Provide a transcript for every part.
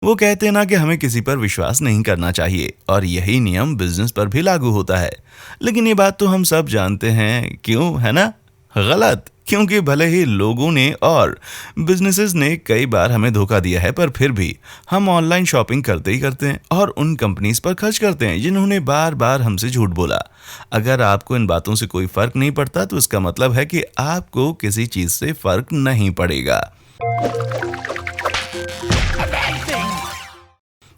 वो कहते हैं ना कि हमें किसी पर विश्वास नहीं करना चाहिए और यही नियम बिजनेस पर भी लागू होता है। लेकिन ये बात तो हम सब जानते हैं, क्यों है ना? गलत। क्योंकि भले ही लोगों ने और बिजनेसेस ने कई बार हमें धोखा दिया है, पर फिर भी हम ऑनलाइन शॉपिंग करते ही करते हैं और उन कंपनीज पर खर्च करते हैं जिन्होंने बार बार हमसे झूठ बोला। अगर आपको इन बातों से कोई फर्क नहीं पड़ता तो इसका मतलब है कि आपको किसी चीज से फर्क नहीं पड़ेगा।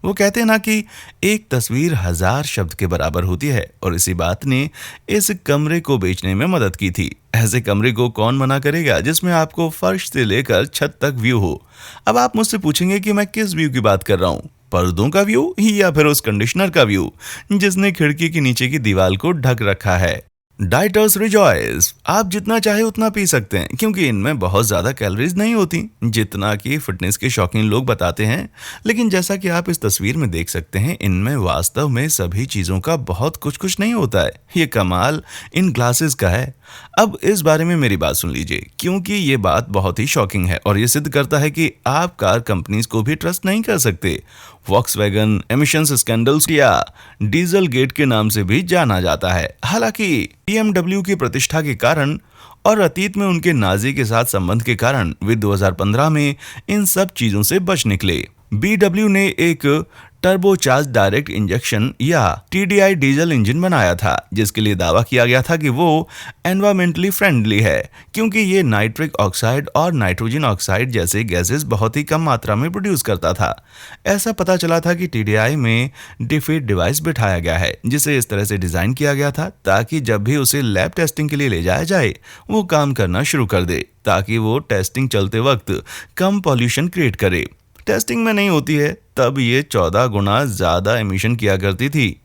वो कहते हैं ना कि एक तस्वीर हजार शब्द के बराबर होती है, और इसी बात ने इस कमरे को बेचने में मदद की थी। ऐसे कमरे को कौन मना करेगा जिसमें आपको फर्श से लेकर छत तक व्यू हो। अब आप मुझसे पूछेंगे कि मैं किस व्यू की बात कर रहा हूँ, पर्दों का व्यू या फिर उस कंडीशनर का व्यू जिसने खिड़की के नीचे की दीवार को ढक रखा है। डाइटर्स रिजॉइस, आप जितना चाहे उतना पी सकते हैं क्योंकि इनमें बहुत ज्यादा कैलोरीज नहीं होती जितना कि फिटनेस के शौकीन लोग बताते हैं। लेकिन जैसा कि आप इस तस्वीर में देख सकते हैं, इनमें वास्तव में सभी चीजों का बहुत कुछ कुछ नहीं होता है। ये कमाल इन ग्लासेस का है। अब इस बारे में मेरी बात सुन लीजिए, क्योंकि ये बात बहुत ही शॉकिंग है और ये सिद्ध करता है कि आप कार कंपनीज को भी ट्रस्ट नहीं कर सकते। वॉक्सवैगन एमिशंस स्कैंडल्स या डीजल गेट के नाम से भी जाना जाता है। हालांकि BMW की प्रतिष्ठा के कारण और अतीत में उनके नाजी के साथ संबंध के कारण वे 2015 में इन सब चीजों से बच निकले। BW ने एक टर्बोचार्ज डायरेक्ट इंजेक्शन या TDI डीजल इंजन बनाया था, जिसके लिए दावा किया गया था कि वो एनवायरमेंटली फ्रेंडली है क्योंकि ये नाइट्रिक ऑक्साइड और नाइट्रोजन ऑक्साइड जैसे गैसेस बहुत ही कम मात्रा में प्रोड्यूस करता था। ऐसा पता चला था कि TDI में डिफीट डिवाइस बिठाया गया है, जिसे इस तरह से डिजाइन किया गया था ताकि जब भी उसे लैब टेस्टिंग के लिए ले जाया जाए वो काम करना शुरू कर दे, ताकि वो टेस्टिंग चलते वक्त कम पॉल्यूशन क्रिएट करे। टेस्टिंग में नहीं होती है तब ये 14 गुना ज्यादा एमिशन किया करती थी।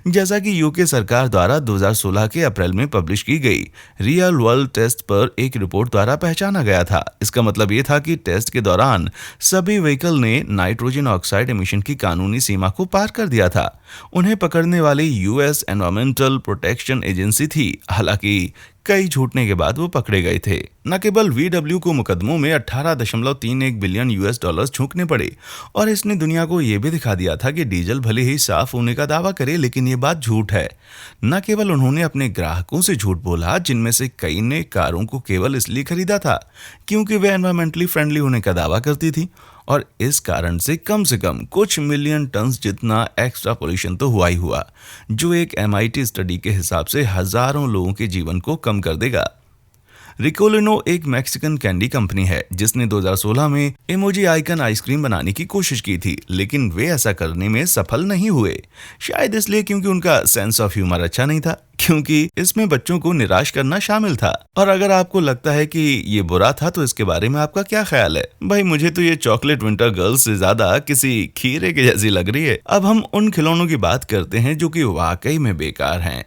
जैसा कि यूके सरकार द्वारा 2016 के अप्रैल में पब्लिश की गई रियल वर्ल्ड टेस्ट पर एक रिपोर्ट द्वारा पहचाना गया था। इसका मतलब ये था कि टेस्ट के दौरान सभी व्हीकल ने नाइट्रोजन ऑक्साइड एमिशन की कानूनी सीमा को पार कर दिया था। उन्हें पकड़ने वाली यूएस एनवायरमेंटल प्रोटेक्शन एजेंसी थी। हालांकि कई छूटने के बाद वो पकड़े गए थे। न केवल VW को मुकदमों में 18.31 बिलियन US डॉलर झोंकने पड़े, और इसने दुनिया को यह भी दिखा दिया था कि डीजल भले ही साफ होने का दावा करे, लेकिन ये बात झूठ है। न केवल उन्होंने अपने ग्राहकों से झूठ बोला, जिनमें से कई ने कारों को केवल इसलिए खरीदा था क्योंकि वे एनवायरमेंटली फ्रेंडली होने का दावा करती थी, और इस कारण से कम कुछ मिलियन टन जितना एक्स्ट्रा पोल्यूशन तो हुआ ही हुआ, जो एक MIT स्टडी के हिसाब से हजारों लोगों के जीवन को कम कर देगा। रिकोलिनो एक मैक्सिकन कैंडी कंपनी है जिसने 2016 में इमोजी आइकन आइसक्रीम बनाने की कोशिश की थी, लेकिन वे ऐसा करने में सफल नहीं हुए। शायद इसलिए क्योंकि उनका सेंस ऑफ ह्यूमर अच्छा नहीं था, क्योंकि इसमें बच्चों को निराश करना शामिल था। और अगर आपको लगता है कि ये बुरा था तो इसके बारे में आपका क्या ख्याल है? भाई मुझे तो ये चॉकलेट विंटर गर्ल्स से ज्यादा किसी खीरे के जैसी लग रही है। अब हम उन खिलौनों की बात करते हैं जो कि वाकई में बेकार हैं।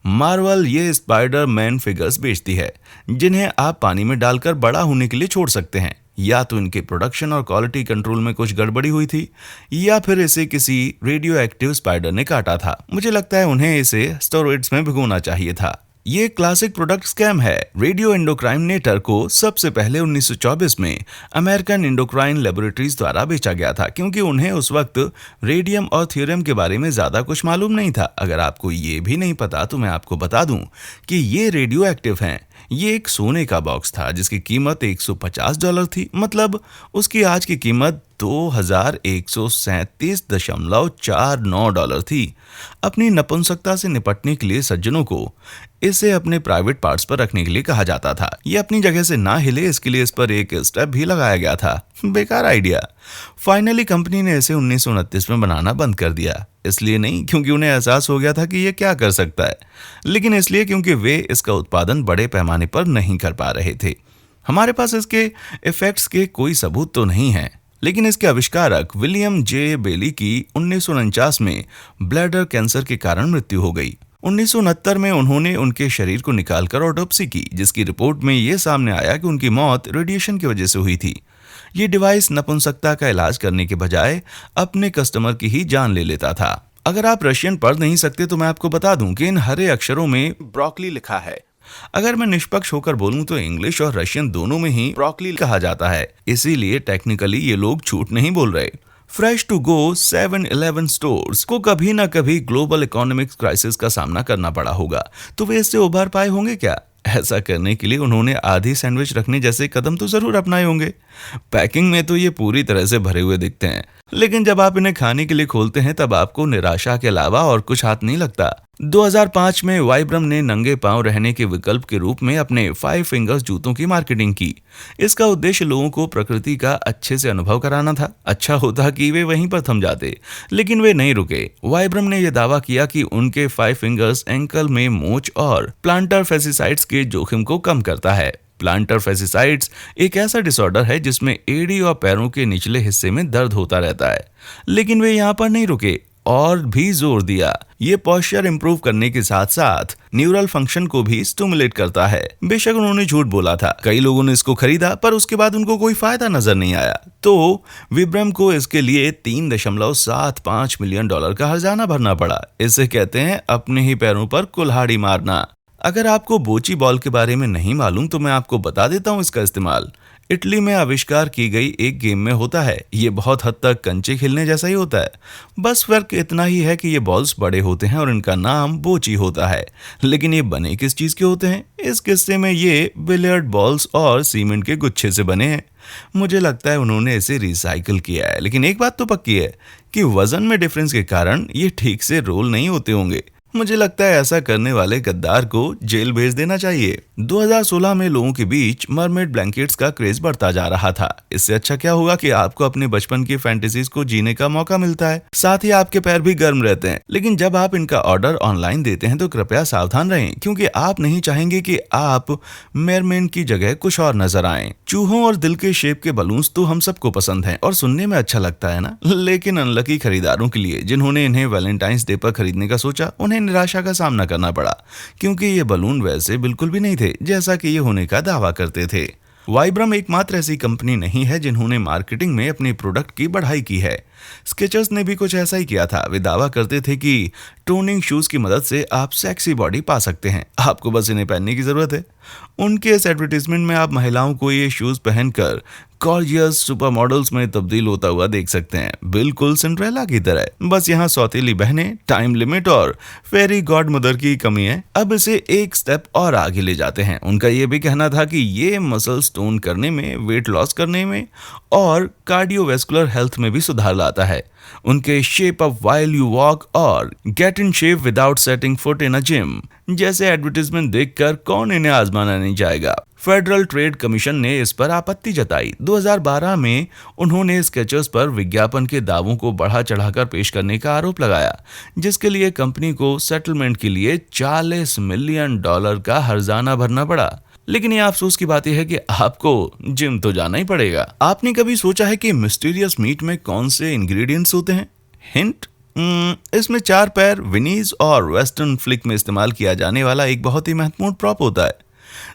मार्वल ये स्पाइडर मैन फिगर्स बेचती है जिन्हें आप पानी में डालकर बड़ा होने के लिए छोड़ सकते हैं। या तो इनके प्रोडक्शन और क्वालिटी कंट्रोल में कुछ गड़बड़ी हुई थी, या फिर इसे किसी रेडियो एक्टिव स्पाइडर ने काटा था। मुझे लगता है उन्हें इसे स्टेरॉइड्स में भिगोना चाहिए था। ये क्लासिक प्रोडक्ट स्कैम है। रेडियो एंडोक्राइन नेटर को सबसे पहले 1924 में अमेरिकन एंडोक्राइन लेबोरेटरीज द्वारा बेचा गया था, क्योंकि उन्हें उस वक्त रेडियम और थ्योरम के बारे में ज्यादा कुछ मालूम नहीं था। अगर आपको ये भी नहीं पता तो मैं आपको बता दूं कि ये रेडियो एक्टिव हैं। ये एक सोने का बॉक्स था जिसकी कीमत $150 थी, मतलब उसकी आज की कीमत $2137.49 थी। अपनी नपुंसकता से निपटने के लिए सज्जनों को इसे अपने प्राइवेट पार्ट्स पर रखने के लिए कहा जाता था। ये अपनी जगह से ना हिले इसके लिए इस पर एक स्टेप भी लगाया गया था। बेकार आइडिया। फाइनली कंपनी ने इसे 1929 में बनाना बंद कर दिया। इसलिए नहीं क्योंकि उन्हें एहसास हो गया था कि ये क्या कर सकता है, लेकिन इसलिए क्योंकि वे इसका उत्पादन बड़े पैमाने पर नहीं कर पा रहे थे। हमारे पास इसके इफेक्ट्स के कोई सबूत तो नहीं है, लेकिन इसके आविष्कारक विलियम जे बेली की 1949 में ब्लैडर कैंसर के कारण मृत्यु हो गई। 1969 में उन्होंने उनके शरीर को निकालकर ऑटोप्सी की, जिसकी रिपोर्ट में यह सामने आया कि उनकी मौत रेडिएशन की वजह से हुई थी। ये डिवाइस नपुंसकता का इलाज करने के बजाय अपने कस्टमर की ही जान ले लेता था। अगर आप रशियन पढ़ नहीं सकते तो मैं आपको बता दूं कि इन हरे अक्षरों में ब्रोकली लिखा है। अगर मैं निष्पक्ष होकर बोलूं तो इंग्लिश और रशियन दोनों में ही ब्रोकली कहा जाता है, इसीलिए टेक्निकली ये लोग झूठ नहीं बोल रहे। Fresh to go 7-Eleven stores को कभी ना कभी ग्लोबल इकोनॉमिक क्राइसिस का सामना करना पड़ा होगा, तो वे इससे उभर पाए होंगे क्या? ऐसा करने के लिए उन्होंने आधी सैंडविच रखने जैसे कदम तो जरूर अपनाए होंगे। पैकिंग में तो ये पूरी तरह से भरे हुए दिखते हैं, लेकिन जब आप इन्हें खाने के लिए खोलते हैं तब आपको निराशा के अलावा और कुछ हाथ नहीं लगता। 2005 में वाइब्रम ने नंगे पांव रहने के विकल्प के रूप में अपने 5 फिंगर्स जूतों की मार्केटिंग की। इसका उद्देश्य लोगों को प्रकृति का अच्छे से अनुभव कराना था। अच्छा होता कि वे वहीं पर थम जाते, लेकिन वे नहीं रुके। वाइब्रम ने यह दावा किया कि उनके 5 फिंगर्स एंकल में मोच और प्लांटर फेसिसाइड्स के जोखिम को कम करता है। प्लांटर फेसिसाइड्स एक ऐसा डिसऑर्डर है जिसमें एड़ी और पैरों के निचले हिस्से में दर्द होता रहता है। लेकिन वे यहाँ पर नहीं रुके और भी जोर दिया, ये पोस्चर इंप्रूव करने के साथ साथ न्यूरल फंक्शन को भी स्टिमुलेट करता है। बेशक उन्होंने झूठ बोला था, कई लोगों ने इसको खरीदा पर उसके बाद उनको कोई फायदा नजर नहीं आया, तो विब्रम को इसके लिए $3.75 मिलियन का हर्जाना भरना पड़ा। इसे कहते हैं अपने ही पैरों पर कुल्हाड़ी मारना। अगर आपको बोची बॉल के बारे में नहीं मालूम तो मैं आपको बता देता हूँ इसका इस्तेमाल। इटली में आविष्कार की गई एक गेम में होता है। ये बहुत हद तक कंचे खेलने जैसा ही होता है, बस फर्क इतना ही है कि ये बॉल्स बड़े होते हैं और इनका नाम बोची होता है। लेकिन ये बने किस चीज के होते हैं? इस किस्से में ये बिलियर्ड बॉल्स और सीमेंट के गुच्छे से बने हैं। मुझे लगता है उन्होंने इसे रिसाइकिल किया है, लेकिन एक बात तो पक्की है कि वजन में डिफरेंस के कारण ये ठीक से रोल नहीं होते होंगे। मुझे लगता है ऐसा करने वाले गद्दार को जेल भेज देना चाहिए। 2016 में लोगों के बीच मरमेड ब्लैंकेट्स का क्रेज बढ़ता जा रहा था। इससे अच्छा क्या होगा कि आपको अपने बचपन की फैंटेसीज को जीने का मौका मिलता है, साथ ही आपके पैर भी गर्म रहते हैं। लेकिन जब आप इनका ऑर्डर ऑनलाइन देते हैं तो कृपया सावधान रहें, क्योंकि आप नहीं चाहेंगे कि आप मेरमेन की जगह कुछ और नजर आए। चूहों और दिल के शेप के बलून्स तो हम सबको पसंद है और सुनने में अच्छा लगता है ना, लेकिन अनलकी खरीदारों के लिए जिन्होंने इन्हें वैलेंटाइंस डे पर खरीदने का सोचा, उन्हें निराशा का सामना करना पड़ा, क्योंकि ये बलून वैसे बिल्कुल भी नहीं थे जैसा कि ये होने का दावा करते थे। वाइब्रम एकमात्र ऐसी कंपनी नहीं है जिन्होंने मार्केटिंग में अपने प्रोडक्ट की बढ़ाई की है। स्केचर्स ने भी कुछ ऐसा ही किया था। वे दावा करते थे कि टोनिंग शूज की मदद से आप सेक्सी बॉडी पा सकते हैं, आपको बस इन्हें पहनने की जरूरत है। उनके इस एडवर्टीजमेंट में आप महिलाओं को ये शूज पहनकर गॉर्जियस सुपर मॉडल्स में तब्दील होता हुआ देख सकते हैं, बिल्कुल सिंड्रेला की तरह। बस यहाँ सौतेली बहनें, टाइम लिमिट और फेरी गॉड मदर की कमी है। अब इसे एक स्टेप और आगे ले जाते हैं। उनका ये भी कहना था कि ये मसल स्टोन करने में, वेट लॉस करने में और कार्डियोवैस्कुलर हेल्थ में भी सुधार लाता है। उनके shape up while you walk और get in shape without setting foot in a gym जैसे एडवर्टीजमेंट देखकर कौन इन्हें आजमाना नहीं चाहेगा। फेडरल ट्रेड कमीशन ने इस पर आपत्ति जताई। 2012 में उन्होंने स्केचर्स पर विज्ञापन के दावों को बढ़ा चढ़ाकर पेश करने का आरोप लगाया, जिसके लिए कंपनी को सेटलमेंट के लिए $40 मिलियन का हर्जाना भरना पड़ा। लेकिन ये अफसोस की बात यह है कि आपको जिम तो जाना ही पड़ेगा। आपने कभी सोचा है कि मिस्टीरियस मीट में कौन से इंग्रेडिएंट्स होते हैं? हिंट, इसमें 4 पैर, विनीज और वेस्टर्न फ्लिक में इस्तेमाल किया जाने वाला एक बहुत ही महत्वपूर्ण प्रॉप होता है।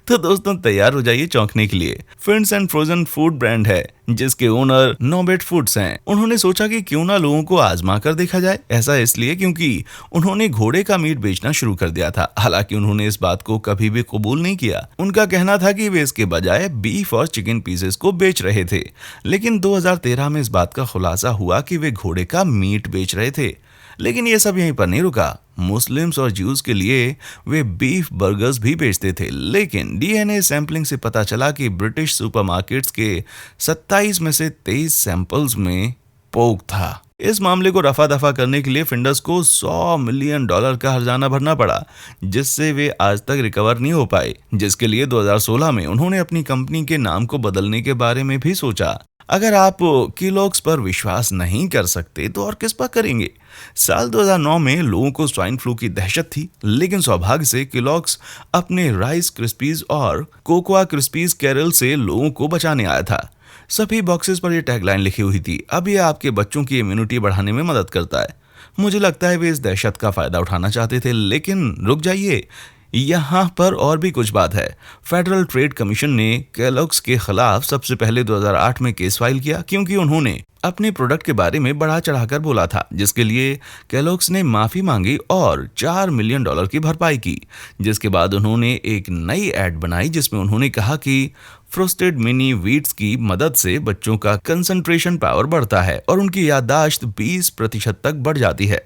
तो दोस्तों तैयार हो जाइए चौंकने के लिए। Fins and frozen food brand है जिसके ओनर नोबेट फूड्स हैं। उन्होंने सोचा कि क्यों ना लोगों को आजमा कर देखा जाए। ऐसा इसलिए क्योंकि उन्होंने घोड़े का मीट बेचना शुरू कर दिया था। हालांकि उन्होंने इस बात को कभी भी कबूल नहीं किया। उनका कहना था कि वे इसके बजाय बीफ और चिकन पीसेस को बेच रहे थे। लेकिन 2013 में इस बात का खुलासा हुआ कि वे घोड़े का मीट बेच रहे थे। लेकिन ये सब यहीं पर नहीं रुका। मुस्लिम्स और ज्यूज के लिए वे बीफ बर्गर्स भी बेचते थे। लेकिन डीएनए सैंपलिंग से पता चला कि ब्रिटिश सुपरमार्केट्स के 27 में से 23 सैंपल्स में पोक था। इस मामले को रफा दफा करने के लिए फिंडर्स को $100 मिलियन का हर्जाना भरना पड़ा, जिससे वे आज तक रिकवर नहीं हो पाए। जिसके लिए 2016 में उन्होंने अपनी कंपनी के नाम को बदलने के बारे में भी सोचा। अगर आप केलॉग्स पर विश्वास नहीं कर सकते तो और किस पर करेंगे? साल 2009 में लोगों को स्वाइन फ्लू की दहशत थी, लेकिन सौभाग्य से केलॉग्स अपने राइस क्रिस्पीज और कोकोआ क्रिस्पीज कैरल से लोगों को बचाने आया था। सभी बॉक्सेस पर यह टैगलाइन लिखी हुई थी, अब यह आपके बच्चों की इम्यूनिटी बढ़ाने में मदद करता है। मुझे लगता है वे इस दहशत का फायदा उठाना चाहते थे। लेकिन रुक जाइए, यहाँ पर और भी कुछ बात है। फेडरल ट्रेड कमीशन ने केलॉग्स के खिलाफ सबसे पहले 2008 में केस फाइल किया, क्योंकि उन्होंने अपने प्रोडक्ट के बारे में बढ़ा चढ़ाकर बोला था, जिसके लिए केलॉग्स ने माफी मांगी और $4 मिलियन की भरपाई की। जिसके बाद उन्होंने एक नई एड बनाई जिसमें उन्होंने कहा कि फ्रोस्टेड मिनी व्हीट्स की मदद से बच्चों का कंसंट्रेशन पावर बढ़ता है और उनकी याददाश्त 20% तक बढ़ जाती है।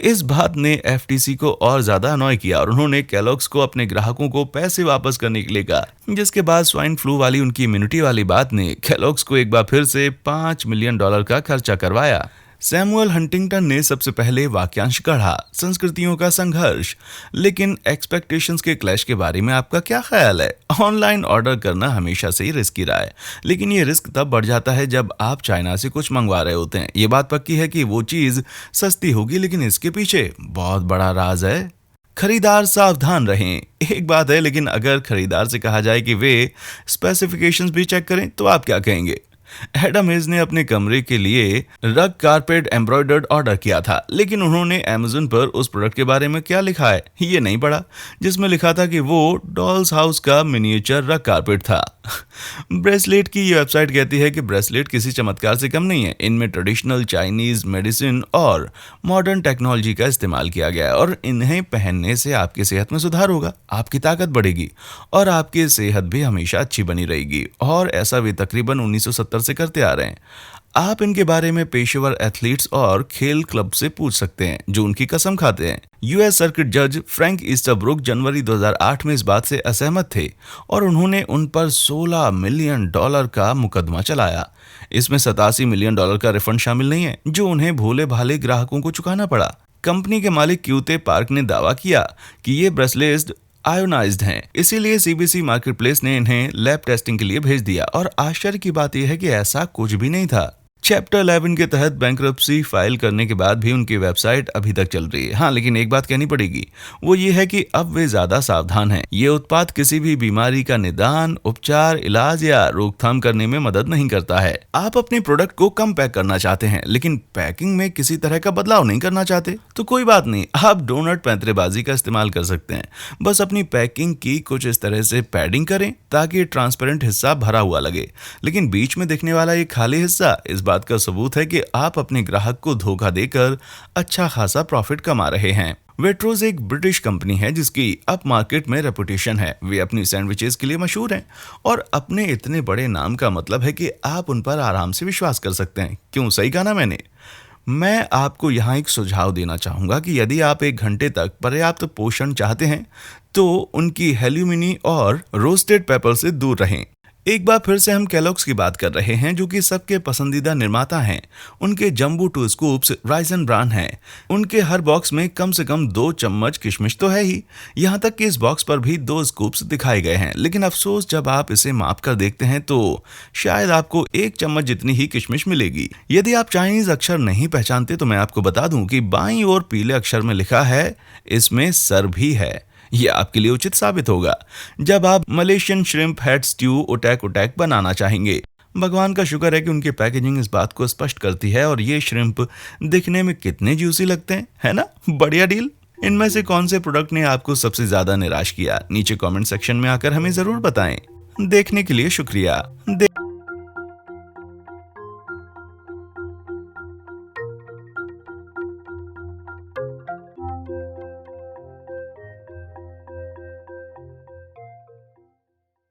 इस बात ने एफटीसी को और ज्यादा अनॉय किया और उन्होंने केलॉग्स को अपने ग्राहकों को पैसे वापस करने के लिए कहा। जिसके बाद स्वाइन फ्लू वाली उनकी इम्यूनिटी वाली बात ने केलॉग्स को एक बार फिर से $5 मिलियन का खर्चा करवाया। सैमुअल हंटिंगटन ने सबसे पहले वाक्यांश गढ़ा, संस्कृतियों का संघर्ष। लेकिन एक्सपेक्टेशंस के क्लैश के बारे में आपका क्या ख्याल है? ऑनलाइन ऑर्डर करना हमेशा से ही रिस्की रहा है, लेकिन ये रिस्क तब बढ़ जाता है जब आप चाइना से कुछ मंगवा रहे होते हैं। ये बात पक्की है कि वो चीज सस्ती होगी, लेकिन इसके पीछे बहुत बड़ा राज है। खरीदार सावधान रहें। एक बात है, लेकिन अगर खरीदार से कहा जाए कि वे स्पेसिफिकेशंस भी चेक करें तो आप क्या कहेंगे? एडम हेज ने अपने कमरे के लिए रग कारपेट एम्ब्रॉयडर्ड ऑर्डर किया था, लेकिन उन्होंने अमेज़न पर उस प्रोडक्ट के बारे में क्या लिखा है ये नहीं पढ़ा, जिसमें लिखा था कि वो डॉल्स हाउस का मिनिएचर रग कारपेट था। ब्रेसलेट की ये वेबसाइट कहती है कि ब्रेसलेट किसी चमत्कार से कम नहीं है। इनमें ट्रेडिशनल चाइनीज मेडिसिन और मॉडर्न टेक्नोलॉजी का इस्तेमाल किया गया है और इन्हें पहनने से आपकी सेहत में सुधार होगा, आपकी ताकत बढ़ेगी और आपकी सेहत भी हमेशा अच्छी बनी रहेगी। और ऐसा वे तकरीबन 1970 से करते आ रहे हैं। आप इनके बारे में पेशेवर एथलीट्स और खेल क्लब से पूछ सकते हैं जो उनकी कसम खाते हैं। यूएस सर्किट जज फ्रैंक ईस्टरब्रुक जनवरी 2008 में इस बात से असहमत थे और उन्होंने उन पर $16 मिलियन का मुकदमा चलाया। इसमें $87 मिलियन का रिफंड शामिल नहीं है जो उन्हें भोले भाले ग्राहकों को चुकाना पड़ा। कंपनी के मालिक क्यूते पार्क ने दावा किया कि ये ब्रेसलेट्स आयोनाइज्ड हैं, इसीलिए सीबीसी मार्केटप्लेस ने इन्हें लैब टेस्टिंग के लिए भेज दिया और आश्चर्य की बात यह है कि ऐसा कुछ भी नहीं था। चैप्टर 11 के तहत बैंक्रप्सी फाइल करने के बाद भी उनकी वेबसाइट अभी तक चल रही है। हाँ, लेकिन एक बात कहनी पड़ेगी, वो ये है कि अब वे ज्यादा सावधान हैं। ये उत्पाद किसी भी बीमारी का निदान, उपचार, इलाज या रोकथाम करने में मदद नहीं करता है। आप अपने प्रोडक्ट को कम पैक करना चाहते हैं लेकिन पैकिंग में किसी तरह का बदलाव नहीं करना चाहते, तो कोई बात नहीं, आप डोनट पैंतरेबाजी का इस्तेमाल कर सकते हैं। बस अपनी पैकिंग की कुछ इस तरह से पैडिंग करें ताकि ट्रांसपेरेंट हिस्सा भरा हुआ लगे, लेकिन बीच में दिखने वाला ये खाली हिस्सा इस बात का सबूत है कि आप अपने ग्राहक को धोखा देकर अच्छा खासा प्रॉफिट कमा रहे हैं। वेट्रोज एक ब्रिटिश कंपनी है जिसकी अप मार्केट में रेपुटेशन है। वे अपनी सैंडविचेस के लिए मशहूर हैं और अपने इतने बड़े नाम का मतलब है कि आप उन पर आराम से विश्वास कर सकते हैं। क्यों, सही कहा ना मैंने? मैं आपको यहाँ एक सुझाव देना चाहूंगा कि यदि आप 1 घंटे तक पर्याप्त पोषण चाहते हैं तो उनकी हेल्यूमिनी और रोस्टेड पेपर से दूर रहें। एक बार फिर से हम केलॉग्स की बात कर रहे हैं जो कि सबके पसंदीदा निर्माता हैं। उनके जंबू 2 स्कूप्स राइजन ब्रांड हैं। उनके हर बॉक्स में कम से कम 2 चम्मच किशमिश तो है ही, यहाँ तक कि इस बॉक्स पर भी 2 स्कूप्स दिखाए गए हैं। लेकिन अफसोस, जब आप इसे माप कर देखते हैं तो शायद आपको 1 चम्मच जितनी ही किशमिश मिलेगी। यदि आप चाइनीज अक्षर नहीं पहचानते तो मैं आपको बता दूं कि बाईं ओर पीले अक्षर में लिखा है, इसमें सर भी है। ये आपके लिए उचित साबित होगा जब आप मलेशियन श्रिम्प हेड स्ट्यू उटैक उटैक बनाना चाहेंगे। भगवान का शुक्र है कि उनकी पैकेजिंग इस बात को स्पष्ट करती है और ये श्रिम्प दिखने में कितने जूसी लगते हैं, है ना? बढ़िया डील। इनमें से कौन से प्रोडक्ट ने आपको सबसे ज्यादा निराश किया? नीचे कमेंट सेक्शन में आकर हमें जरूर बताएं। देखने के लिए शुक्रिया।